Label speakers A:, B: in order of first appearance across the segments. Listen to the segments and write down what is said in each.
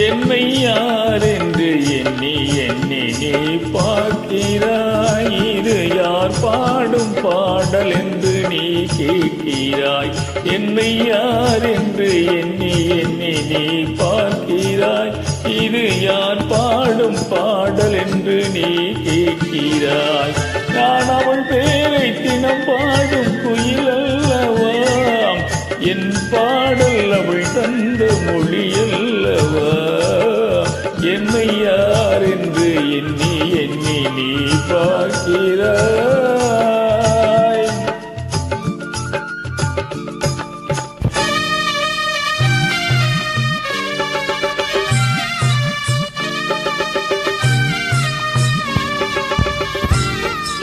A: என்னை யார் என்று எண்ணி எண்ணி நீ பார்க்கிறாய். இது யார் பாடும் பாடல் என்று நீ கேட்கிறாய். என்னை யார் என்று எண்ணி எண்ணி நீ பார்க்கிறாய். இது யார் பாடும் பாடல் என்று நீ கேட்கிறாய். நான் அவள் பேரை தினம் பாடும் குயில் அல்லவா, என் பாடல் அவள் தந்த மொழி அல்லவா. என்னை யார் என்று எண்ணி எண்ணி நீ பார்க்கிறாய்.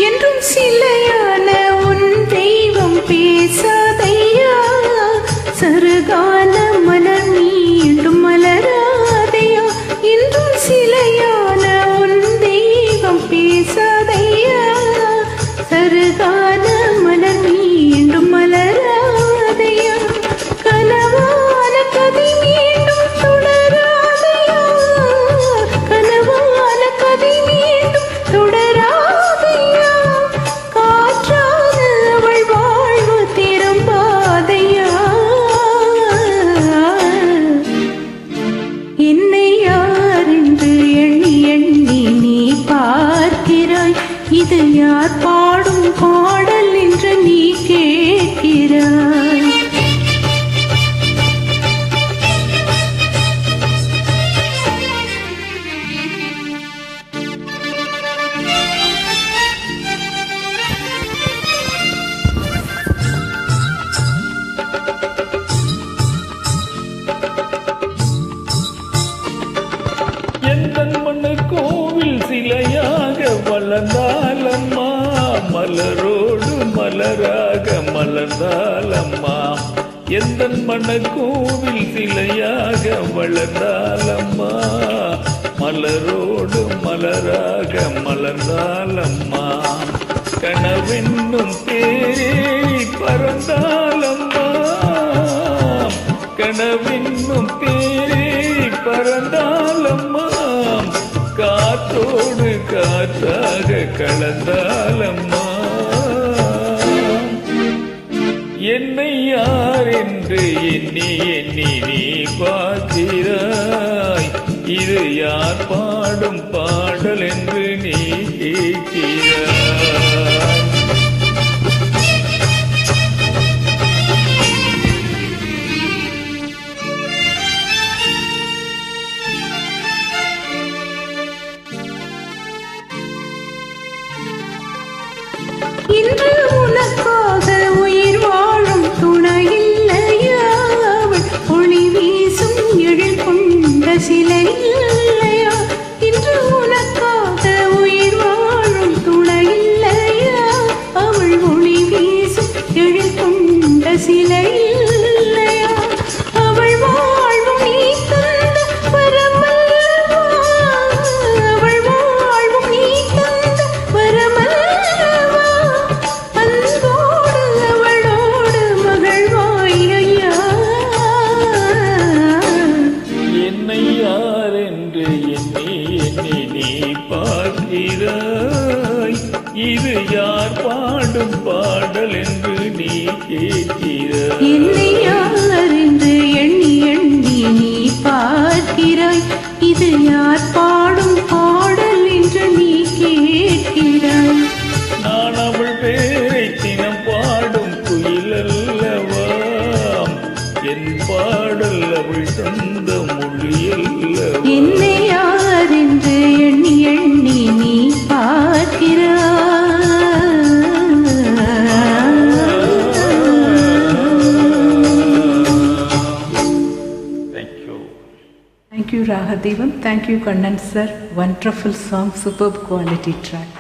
B: என்றும் சிலையான உன் தெய்வம் பேசாதையா, சருகான மலர் மீண்டும் மலராதையா. என்றும் சிலையான உன் தெய்வம் பேசாதையா, சருகான மலர் மீண்டும் மலராதையா. கனவான கதை மீண்டும் தொடராதையா, கனவான கதை மீண்டும் தொடராதையா. காற்றான அவள் வாழ்வு திரும்பாதையா. என்னை யார் என்று எண்ணி எண்ணி நீ பார்க்கிறாய். இது யார் பாடும் பாடல் என்று நீ கேட்கிறாய்.
A: எந்தன் மண்ணு கோவில் சிலையாக வளர்ந்தாலம்மா, மலரோடு மலராக மலர்ந்தாலம்மா. எந்தன் மண்ணு கோவில் சிலையாக வளர்ந்தாலம்மா, மலரோடு மலராக மலர்ந்தாலம்மா. கனவென்னும் தேரேறி பறந்தாலம்மா, கனவென்னும் தேரேறி பறந்தாலம்மா. காத்தோடு காத்தாக கலந்தாலம்மா. என்னை யார் என்று எண்ணி எண்ணி நீ பார்க்கிறாய். இது யார் பாடும் பாடல் என்று நீ கேட்கிறாய்.
B: இன்று உனக்காக உயிர் வாழும் துணை இல்லையா, அவள் ஒளி வீசும் எழில் கொண்ட சிலை இல்லையா. இன்று உனக்காக உயிர் வாழும் துணை இல்லையா, அவள் ஒளி வீசும் எழில் கொண்ட சிலை இல்லையா. அவள் வாழ்வும் நீ தந்த வரமல்லவா, அவள் வாழ்வும் நீ தந்த வரமல்லவா. அன்போடு அவளோடு மகிழ்வாயா.
A: என்னை யார் என்று எண்ணி எண்ணி நீ பார்க்கிறாய். இது யார் பாடும் பாடல் என்று நீ கேட்கிறாய்.
B: என்னை யார் என்று எண்ணி எண்ணி நீ பார்க்கிறாய். இது யார் பாடும் பாடல் என்று நீ கேட்கிறாய்.
A: நான் அவள் பேரை தினம் பாடும் குயில் அல்லவா, என் பாடல் அவள் தந்த மொழி அல்லவா.
B: என்னை யார் என்று எண்ணி எண்ணி நீ பார்க்கிறாய். Thank you, Rahadevam. Thank you, Kannan sir. Wonderful song, superb quality track.